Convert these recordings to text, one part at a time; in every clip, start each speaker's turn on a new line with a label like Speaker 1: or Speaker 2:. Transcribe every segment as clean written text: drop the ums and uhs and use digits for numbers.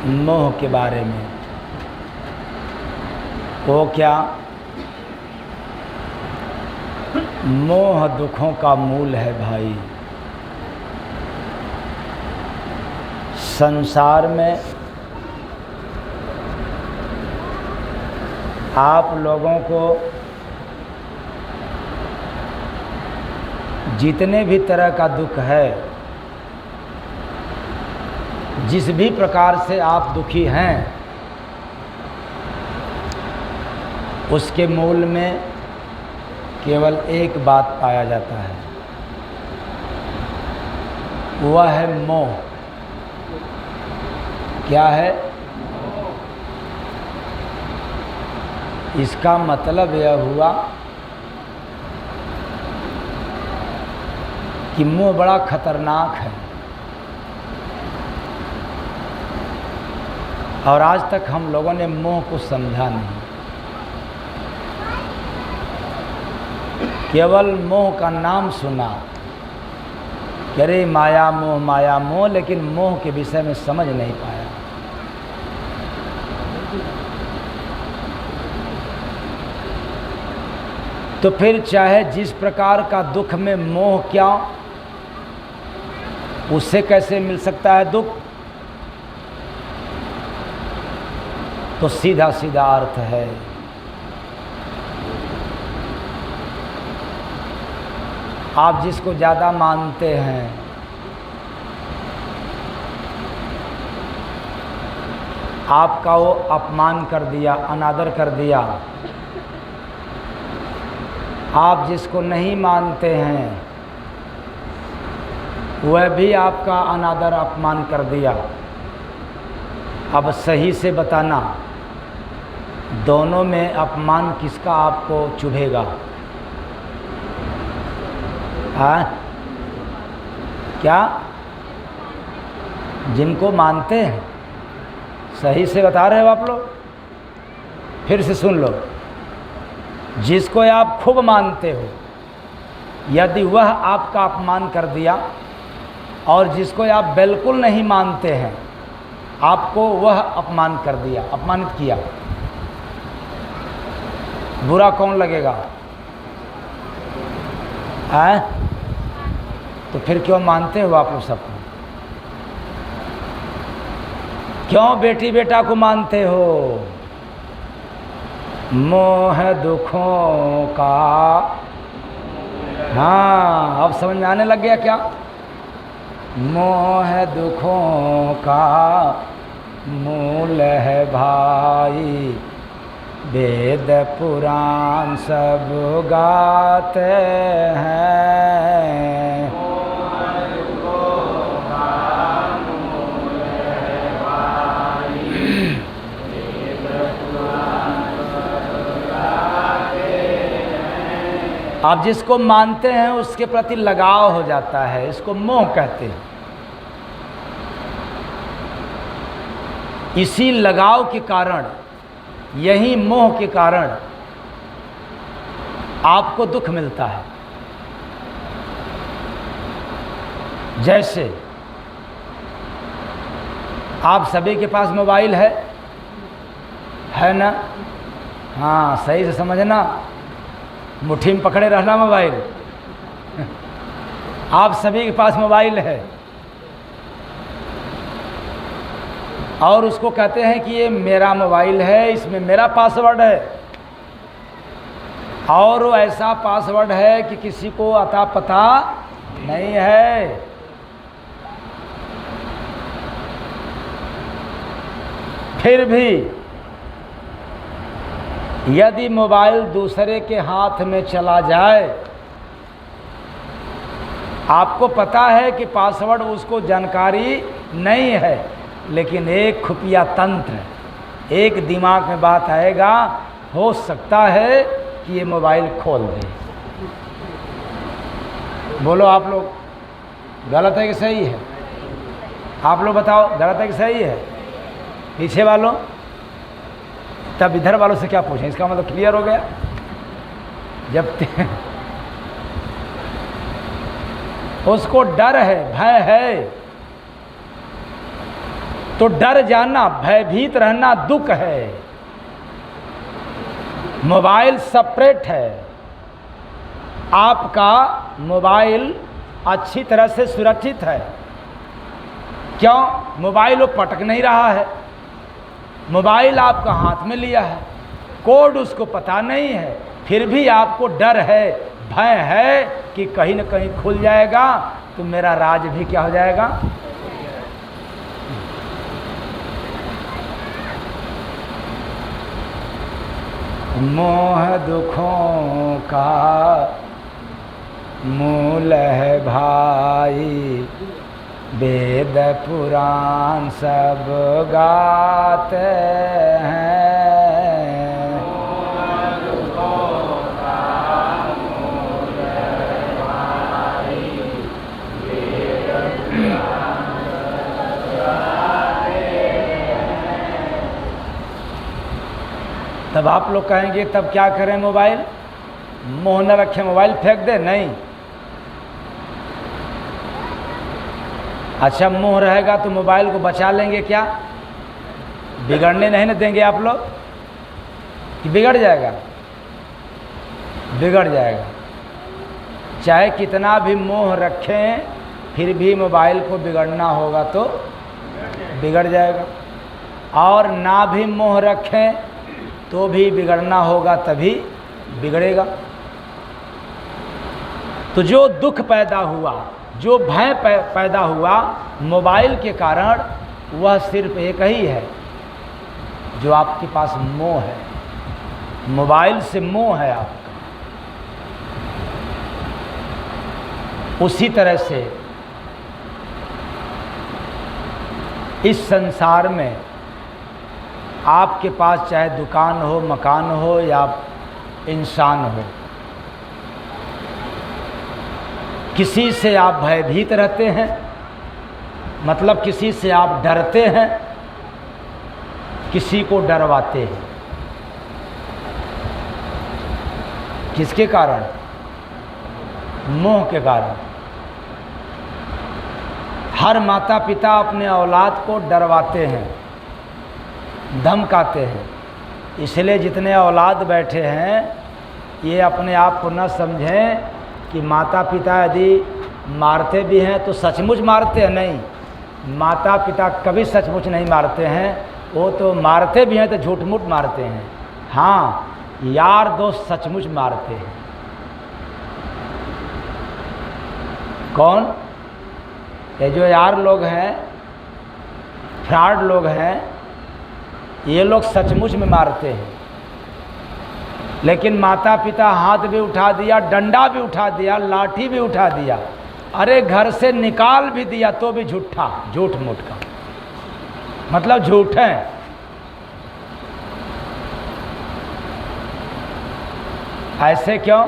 Speaker 1: मोह के बारे में। वो क्या? मोह दुखों का मूल है भाई। संसार में आप लोगों को जितने भी तरह का दुख है, जिस भी प्रकार से आप दुखी हैं, उसके मूल में केवल एक बात पाया जाता है, वह है मोह। क्या है? इसका मतलब यह हुआ कि मोह बड़ा खतरनाक है और आज तक हम लोगों ने मोह को समझा नहीं। केवल मोह का नाम सुना कि अरे माया मोह, लेकिन मोह के विषय में समझ नहीं पाया। तो फिर चाहे जिस प्रकार का दुख में मोह क्या, उससे कैसे मिल सकता है दुख? तो सीधा सीधा अर्थ है, आप जिसको ज़्यादा मानते हैं, आपका वो अपमान कर दिया, अनादर कर दिया। आप जिसको नहीं मानते हैं, वह भी आपका अनादर अपमान कर दिया। अब सही से बताना, दोनों में अपमान किसका आपको चुभेगा? हाँ? क्या? जिनको मानते हैं। सही से बता रहे हो आप लोग? फिर से सुन लो। जिसको आप खूब मानते हो, यदि वह आपका अपमान कर दिया, और जिसको आप बिल्कुल नहीं मानते हैं, आपको वह अपमान कर दिया, अपमानित किया, बुरा कौन लगेगा? हैं? तो फिर क्यों मानते हो आप लोग सबको? क्यों बेटी बेटा को मानते हो? मोह दुखों का। हाँ, अब समझ में आने लग गया क्या? मोह दुखों का मूल है भाई, वेद पुराण सब गाते हैं। आप जिसको मानते हैं उसके प्रति लगाव हो जाता है, इसको मोह कहते हैं। इसी लगाव के कारण, यही मोह के कारण आपको दुख मिलता है। जैसे आप सभी के पास मोबाइल है ना? हाँ, सही से समझना, मुट्ठी में पकड़े रहना मोबाइल। आप सभी के पास मोबाइल है और उसको कहते हैं कि ये मेरा मोबाइल है, इसमें मेरा पासवर्ड है, और वो ऐसा पासवर्ड है कि किसी को अता पता नहीं है। फिर भी यदि मोबाइल दूसरे के हाथ में चला जाए, आपको पता है कि पासवर्ड उसको जानकारी नहीं है, लेकिन एक खुफिया तंत्र, एक दिमाग में बात आएगा, हो सकता है कि ये मोबाइल खोल दे। बोलो आप लोग, गलत है कि सही है? आप लोग बताओ, गलत है कि सही है? पीछे वालों, तब इधर वालों से क्या पूछें? इसका मतलब क्लियर हो गया। जब उसको डर है, भय है तो डर जाना, भयभीत रहना दुख है। मोबाइल सेपरेट है। आपका मोबाइल अच्छी तरह से सुरक्षित है। क्यों? मोबाइल वो पटक नहीं रहा है, मोबाइल आपका हाथ में लिया है, कोड उसको पता नहीं है, फिर भी आपको डर है, भय है कि कहीं न कहीं खुल जाएगा तो मेरा राज भी क्या हो जाएगा। मोह दुखों का मूल है भाई, वेद पुराण सब गाते हैं। मोह दुखों का मूल है भाई, वेद पुराण सब गाते हैं। तब आप लोग कहेंगे तब क्या करें? मोबाइल मोह न रखें, मोबाइल फेंक दे? नहीं। अच्छा, मोह रहेगा तो मोबाइल को बचा लेंगे क्या? बिगड़ने नहीं न देंगे आप लोग कि बिगड़ जाएगा? बिगड़ जाएगा। चाहे कितना भी मोह रखें फिर भी मोबाइल को बिगड़ना होगा तो बिगड़ जाएगा, और ना भी मोह रखें तो भी बिगड़ना होगा तभी बिगड़ेगा। तो जो दुख पैदा हुआ, जो भय पैदा हुआ मोबाइल के कारण, वह सिर्फ एक ही है, जो आपके पास मोह है। मोबाइल से मोह है आपका। उसी तरह से इस संसार में आपके पास चाहे दुकान हो, मकान हो या इंसान हो, किसी से आप भयभीत रहते हैं, मतलब किसी से आप डरते हैं, किसी को डरवाते हैं। किसके कारण? मोह के कारण। हर माता पिता अपने औलाद को डरवाते हैं, धमकाते हैं। इसलिए जितने औलाद बैठे हैं ये अपने आप को न समझें कि माता पिता यदि मारते भी हैं तो सचमुच मारते हैं। नहीं, माता पिता कभी सचमुच नहीं मारते हैं, वो तो मारते भी हैं तो झूठ मूठ मारते हैं। हाँ, यार दोस्त सचमुच मारते हैं। कौन? ये जो यार लोग हैं, फ्रॉड लोग हैं, ये लोग सचमुच में मारते हैं। लेकिन माता पिता हाथ भी उठा दिया, डंडा भी उठा दिया, लाठी भी उठा दिया, अरे घर से निकाल भी दिया तो भी झूठा, झूठ मूठ का मतलब झूठ है। ऐसे क्यों?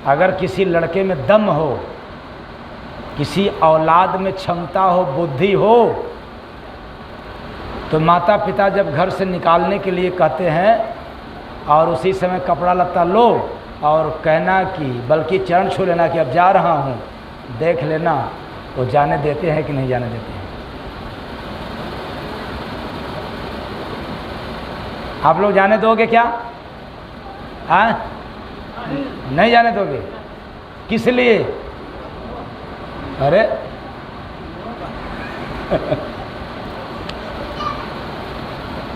Speaker 1: अगर किसी लड़के में दम हो, किसी औलाद में क्षमता हो, बुद्धि हो, तो माता पिता जब घर से निकालने के लिए कहते हैं और उसी समय कपड़ा लत्ता लो और कहना कि बल्कि चरण छू लेना कि अब जा रहा हूँ, देख लेना, तो जाने देते हैं कि नहीं जाने देते हैं? आप लोग जाने दोगे क्या? हाँ, नहीं जाने दोगे? किस लिए? अरे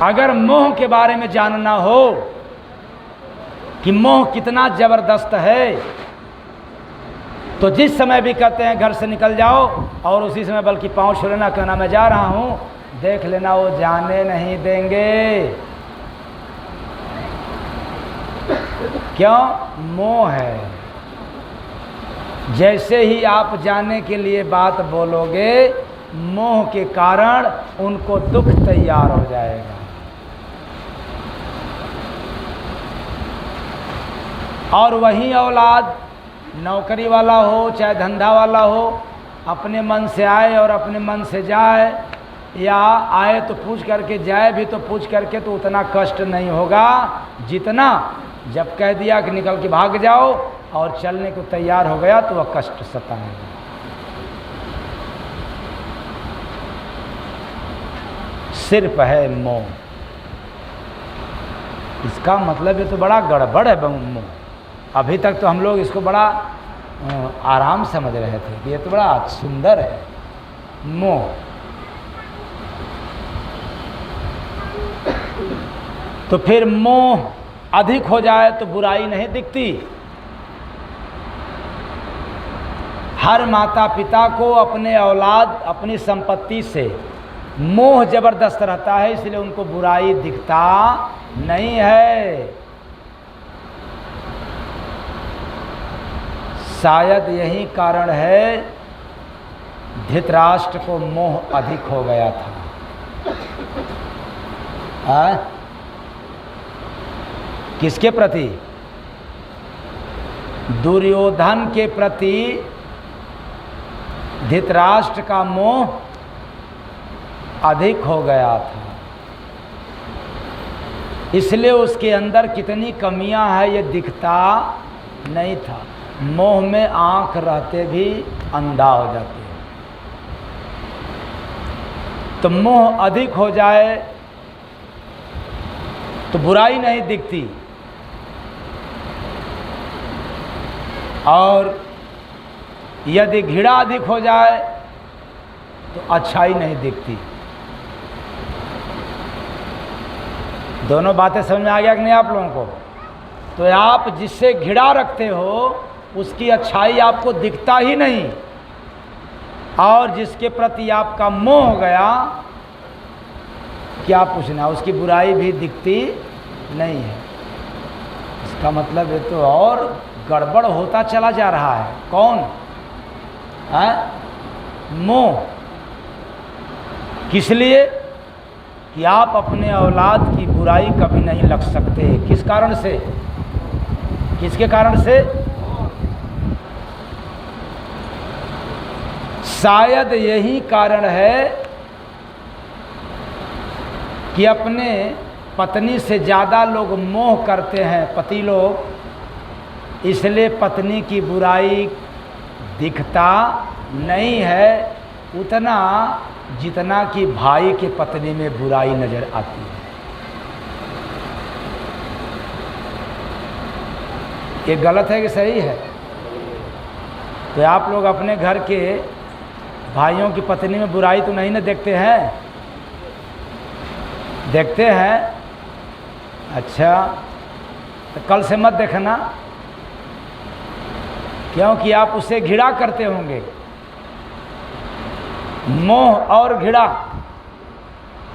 Speaker 1: अगर मोह के बारे में जानना हो कि मोह कितना जबरदस्त है, तो जिस समय भी कहते हैं घर से निकल जाओ और उसी समय बल्कि पाँव छू लेना, कहना मैं जा रहा हूँ, देख लेना वो जाने नहीं देंगे। क्यों? मोह है। जैसे ही आप जाने के लिए बात बोलोगे, मोह के कारण उनको दुख तैयार हो जाएगा। और वही औलाद नौकरी वाला हो चाहे धंधा वाला हो, अपने मन से आए और अपने मन से जाए, या आए तो पूछ करके जाए भी तो पूछ करके, तो उतना कष्ट नहीं होगा जितना जब कह दिया कि निकल के भाग जाओ और चलने को तैयार हो गया तो वह कष्ट सताएगा। सिर्फ है मोह। इसका मतलब ये तो बड़ा गड़बड़ है मोह। अभी तक तो हम लोग इसको बड़ा आराम समझ रहे थे कि ये तो बड़ा सुंदर है मोह। तो फिर मोह अधिक हो जाए तो बुराई नहीं दिखती। हर माता पिता को अपने औलाद अपनी संपत्ति से मोह जबरदस्त रहता है, इसलिए उनको बुराई दिखता नहीं है। शायद यही कारण है धृतराष्ट्र को मोह अधिक हो गया था। किसके प्रति? दुर्योधन के प्रति धृतराष्ट्र का मोह अधिक हो गया था, इसलिए उसके अंदर कितनी कमियां हैं ये दिखता नहीं था। मोह में आंख रहते भी अंधा हो जाते हैं। तो मोह अधिक हो जाए तो बुराई नहीं दिखती, और यदि घृणा अधिक हो जाए तो अच्छाई नहीं दिखती। दोनों बातें समझ में आ गया कि नहीं आप लोगों को? तो आप जिससे घृणा रखते हो उसकी अच्छाई आपको दिखता ही नहीं, और जिसके प्रति आपका मोह हो गया, क्या पूछना, उसकी बुराई भी दिखती नहीं है। इसका मतलब ये तो और गड़बड़ होता चला जा रहा है। कौन है? मोह। किस लिए? कि आप अपने औलाद की बुराई कभी नहीं लग सकते। किस कारण से? किसके कारण से? शायद यही कारण है कि अपने पत्नी से ज़्यादा लोग मोह करते हैं, पति लोग, इसलिए पत्नी की बुराई दिखता नहीं है उतना जितना कि भाई के पत्नी में बुराई नजर आती है। ये गलत है कि सही है? तो आप लोग अपने घर के भाइयों की पत्नी में बुराई तो नहीं ना देखते हैं? देखते हैं? अच्छा, तो कल से मत देखना, क्योंकि आप उससे घृणा करते होंगे। मोह और घृणा,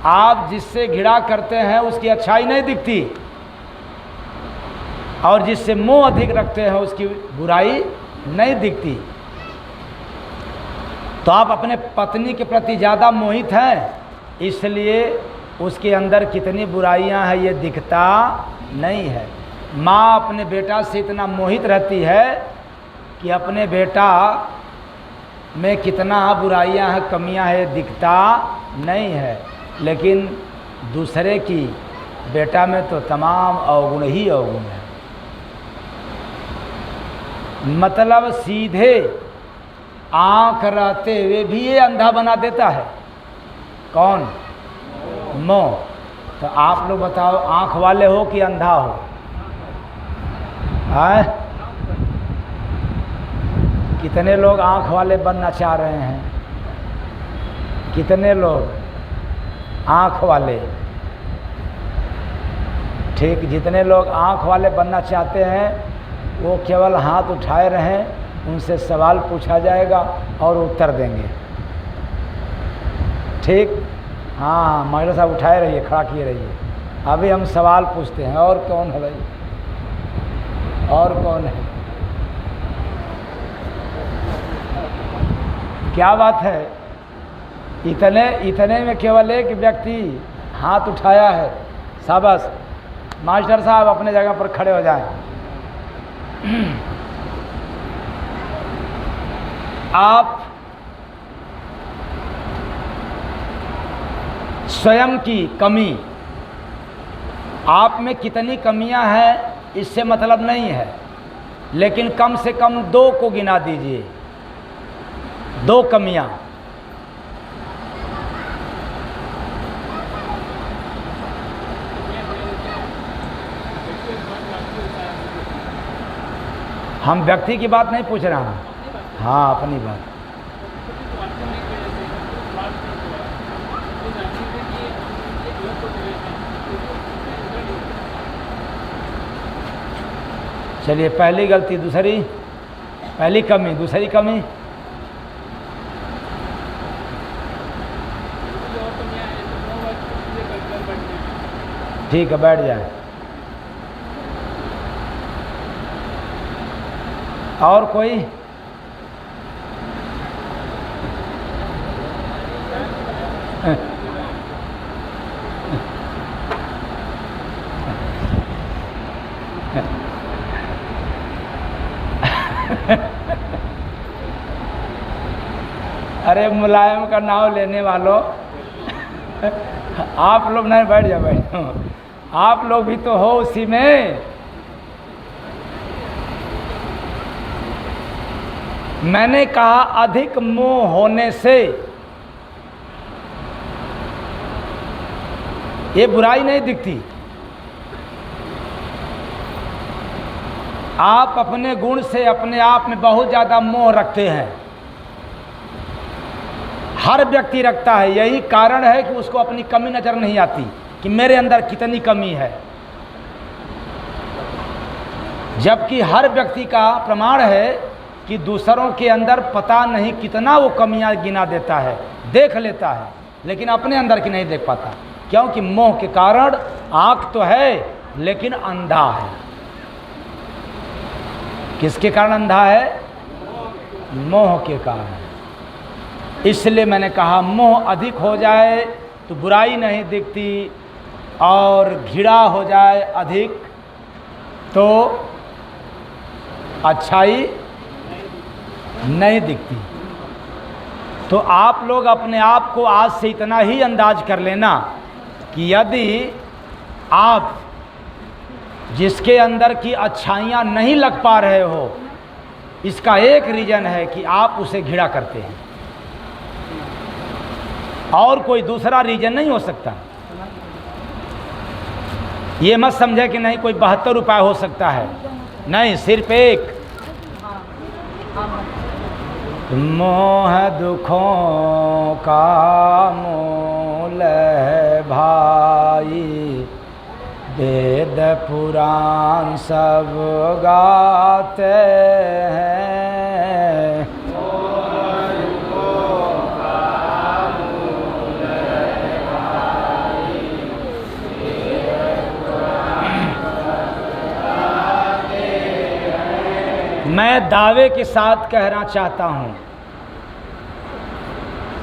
Speaker 1: आप जिससे घृणा करते हैं उसकी अच्छाई नहीं दिखती, और जिससे मोह अधिक रखते हैं उसकी बुराई नहीं दिखती। तो आप अपने पत्नी के प्रति ज़्यादा मोहित हैं, इसलिए उसके अंदर कितनी बुराइयां हैं ये दिखता नहीं है। माँ अपने बेटा से इतना मोहित रहती है कि अपने बेटा में कितना बुराइयां हैं, कमियां हैं, दिखता नहीं है। लेकिन दूसरे की बेटा में तो तमाम अवगुण ही अवगुण है। मतलब सीधे आँख रहते हुए भी ये अंधा बना देता है। कौन? मोह। तो आप लोग बताओ, आँख वाले हो कि अंधा हो? है? कितने लोग आँख वाले बनना चाह रहे हैं? कितने लोग आँख वाले? ठीक, जितने लोग आँख वाले बनना चाहते हैं वो केवल हाथ उठाए रहें, उनसे सवाल पूछा जाएगा और उत्तर देंगे। ठीक? हाँ, महिला साहब उठाए रहिए, खड़ा किए रहिए। अभी हम सवाल पूछते हैं। और कौन है भाई? और कौन है? क्या बात है? इतने में केवल एक व्यक्ति हाथ उठाया है। शाबाश। मास्टर साहब अपने जगह पर खड़े हो जाएं। आप स्वयं की कमी, आप में कितनी कमियां हैं इससे मतलब नहीं है, लेकिन कम से कम 2 को गिना दीजिए। 2 कमियां। हम व्यक्ति की बात नहीं पूछ रहे हैं। हाँ, अपनी बात। चलिए, पहली गलती, दूसरी, पहली कमी, दूसरी कमी। ठीक है, बैठ जाए। और कोई? अरे मुलायम का नाम लेने वालों, आप लोग नहीं, बैठ जाओ, बैठ जाओ। आप लोग भी तो हो उसी में। मैंने कहा अधिक मोह होने से ये बुराई नहीं दिखती। आप अपने गुण से अपने आप में बहुत ज़्यादा मोह रखते हैं। हर व्यक्ति रखता है, यही कारण है कि उसको अपनी कमी नजर नहीं आती कि मेरे अंदर कितनी कमी है। जबकि हर व्यक्ति का प्रमाण है कि दूसरों के अंदर पता नहीं कितना वो कमियां गिना देता है, देख लेता है, लेकिन अपने अंदर की नहीं देख पाता। क्योंकि मोह के कारण आँख तो है लेकिन अंधा है। किसके कारण अंधा है? मोह के कारण। इसलिए मैंने कहा मोह अधिक हो जाए तो बुराई नहीं दिखती, और घृणा हो जाए अधिक तो अच्छाई नहीं दिखती। तो आप लोग अपने आप को आज से इतना ही अंदाज कर लेना कि यदि आप जिसके अंदर की अच्छाइयाँ नहीं लग पा रहे हो, इसका एक रीज़न है कि आप उसे घृणा करते हैं, और कोई दूसरा रीज़न नहीं हो सकता। ये मत समझे कि नहीं कोई 72 उपाय हो सकता है, नहीं, सिर्फ एक। मोह दुखों का मूल है भाई, वेद पुराण सब गाते हैं। मैं दावे के साथ कहना चाहता हूँ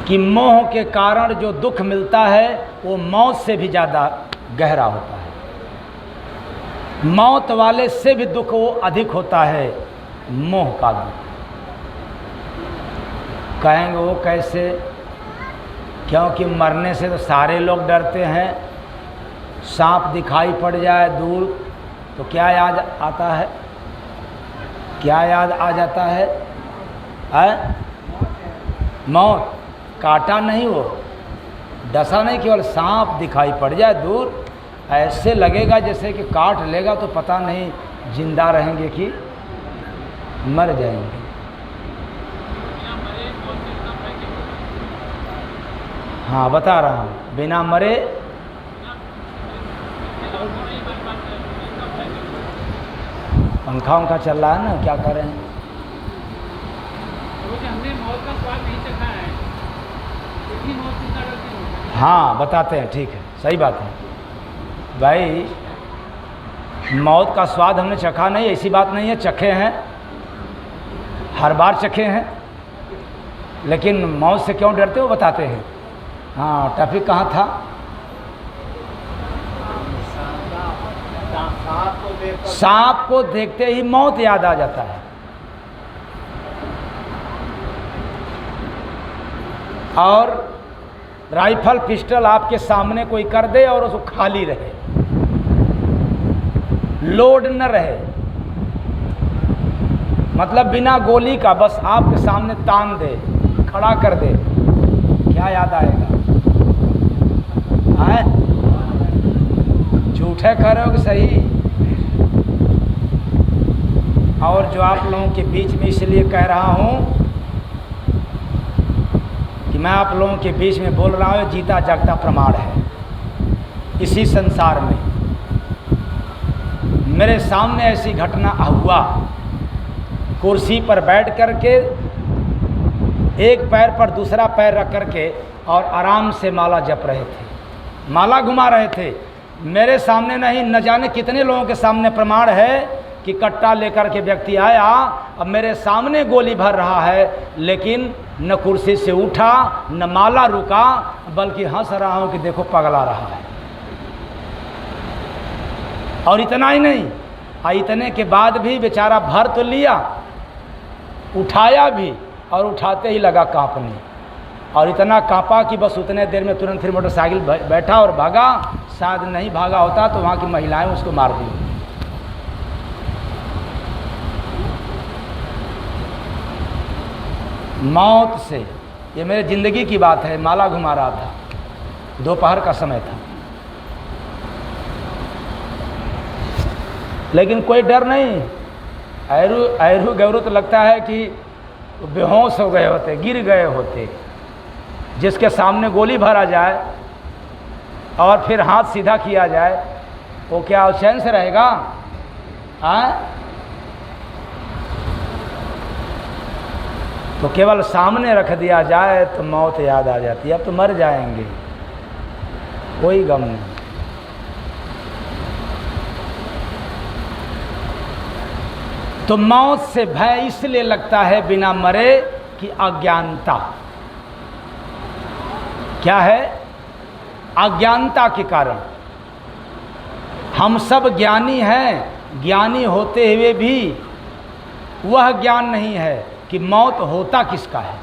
Speaker 1: कि मोह के कारण जो दुख मिलता है वो मौत से भी ज़्यादा गहरा होता है। मौत वाले से भी दुख वो अधिक होता है, मोह का दुख। कहेंगे वो कैसे? क्योंकि मरने से तो सारे लोग डरते हैं। सांप दिखाई पड़ जाए दूर तो क्या याद आता है? क्या याद आ जाता है? मौत। काटा नहीं, वो डसा नहीं, केवल सांप दिखाई पड़ जाए दूर, ऐसे लगेगा जैसे कि काट लेगा, तो पता नहीं जिंदा रहेंगे कि मर जाएंगे। हाँ, बता रहा हूँ, बिना मरे पंखा उंखा चल रहा है ना, क्या करें?
Speaker 2: हमने मौत का स्वाद नहीं चखा है, इतनी मौत की तरह की।
Speaker 1: हाँ, बताते हैं, ठीक है, सही बात है भाई। मौत का स्वाद हमने चखा नहीं, ऐसी बात नहीं है, चखे हैं, हर बार चखे हैं, लेकिन मौत से क्यों डरते हो बताते हैं। हाँ, टॉपिक कहाँ था? सांप को देखते ही मौत याद आ जाता है। और राइफल पिस्टल आपके सामने कोई कर दे और उसको खाली रहे, लोड न रहे, मतलब बिना गोली का, बस आपके सामने तान दे, खड़ा कर दे, क्या याद आएगा? झूठे कह रहे हो कि सही? और जो आप लोगों के बीच में इसलिए कह रहा हूँ कि मैं आप लोगों के बीच में बोल रहा हूँ, जीता जागता प्रमाण है। इसी संसार में मेरे सामने ऐसी घटना हुआ, कुर्सी पर बैठ कर के एक पैर पर दूसरा पैर रख कर के और आराम से माला जप रहे थे, माला घुमा रहे थे। मेरे सामने नहीं, न जाने कितने लोगों के सामने प्रमाण है कि कट्टा लेकर के व्यक्ति आया, अब मेरे सामने गोली भर रहा है, लेकिन न कुर्सी से उठा न माला रुका, बल्कि हंस रहा हूँ कि देखो पगला रहा है। और इतना ही नहीं, इतने के बाद भी बेचारा भर तो लिया, उठाया भी, और उठाते ही लगा कांपने, और इतना कांपा कि बस उतने देर में तुरंत फिर मोटरसाइकिल बैठा और भागा। शायद नहीं भागा होता तो वहाँ की महिलाएं उसको मार दी। मौत से, ये मेरे ज़िंदगी की बात है। माला घुमा रहा था, दोपहर का समय था, लेकिन कोई डर नहीं। ऐरू गैरू तो लगता है कि बेहोश हो गए होते, गिर गए होते। जिसके सामने गोली भरा जाए और फिर हाथ सीधा किया जाए, वो क्या चैन से रहेगा? तो केवल सामने रख दिया जाए तो मौत याद आ जाती है। अब तो मर जाएंगे, कोई गम नहीं। तो मौत से भय इसलिए लगता है बिना मरे कि अज्ञानता। क्या है? अज्ञानता के कारण। हम सब ज्ञानी हैं, ज्ञानी होते हुए भी वह ज्ञान नहीं है कि मौत होता किसका है।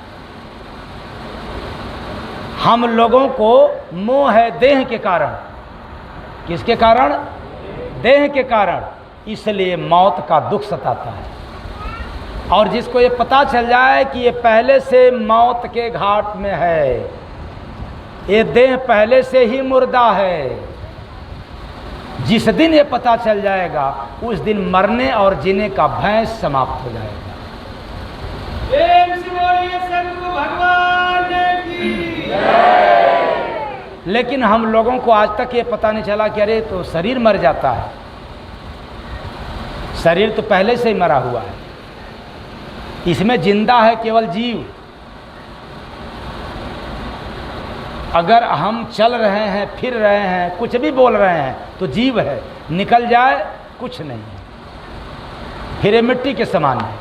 Speaker 1: हम लोगों को मोह है देह के कारण। किसके कारण? देह के कारण। इसलिए मौत का दुख सताता है। और जिसको ये पता चल जाए कि ये पहले से मौत के घाट में है, ये देह पहले से ही मुर्दा है, जिस दिन ये पता चल जाएगा उस दिन मरने और जीने का भय समाप्त हो जाएगा। भगवान की जय। लेकिन हम लोगों को आज तक ये पता नहीं चला कि अरे तो शरीर मर जाता है। शरीर तो पहले से ही मरा हुआ है, इसमें जिंदा है केवल जीव। अगर हम चल रहे हैं, फिर रहे हैं, कुछ भी बोल रहे हैं तो जीव है। निकल जाए कुछ नहीं है, फिर ये मिट्टी के समान है।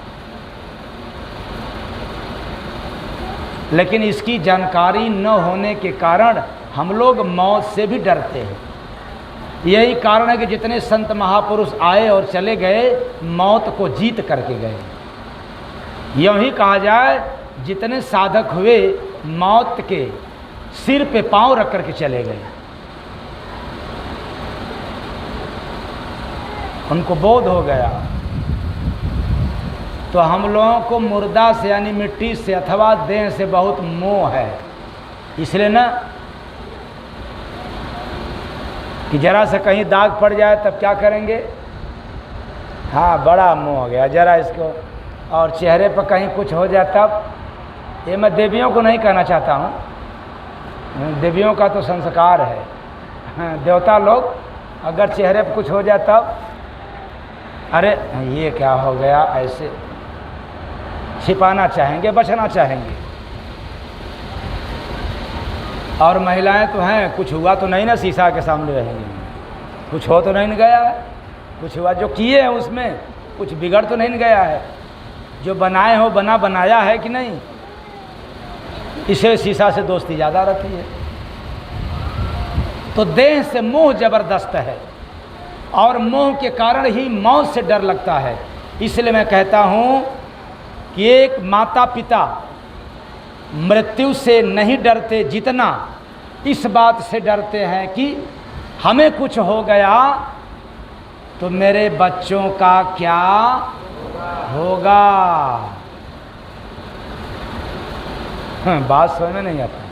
Speaker 1: लेकिन इसकी जानकारी न होने के कारण हम लोग मौत से भी डरते हैं। यही कारण है कि जितने संत महापुरुष आए और चले गए, मौत को जीत करके गए। यूँ ही कहा जाए, जितने साधक हुए मौत के सिर पे पांव रख करके चले गए। उनको बोध हो गया। तो हम लोगों को मुर्दा से यानी मिट्टी से अथवा देह से बहुत मोह है। इसलिए ना कि जरा से कहीं दाग पड़ जाए तब क्या करेंगे? हाँ, बड़ा मोह हो गया जरा इसको। और चेहरे पर कहीं कुछ हो जाए तब, ये मैं देवियों को नहीं कहना चाहता हूँ, देवियों का तो संस्कार है। देवता लोग अगर चेहरे पर कुछ हो जाए तब, अरे ये क्या हो गया, ऐसे छिपाना चाहेंगे, बचना चाहेंगे। और महिलाएं तो हैं, कुछ हुआ तो नहीं ना, शीशा के सामने रहेंगी, कुछ हो तो नहीं गया है, कुछ हुआ जो किए हैं उसमें कुछ बिगड़ तो नहीं गया है, जो बनाए हो बनाया है कि नहीं, इसे शीशा से दोस्ती ज़्यादा रहती है। तो देह से मोह जबरदस्त है और मोह के कारण ही मौत से डर लगता है। इसलिए मैं कहता हूँ कि एक माता पिता मृत्यु से नहीं डरते जितना इस बात से डरते हैं कि हमें कुछ हो गया तो मेरे बच्चों का क्या होगा। बात समझ में नहीं आता।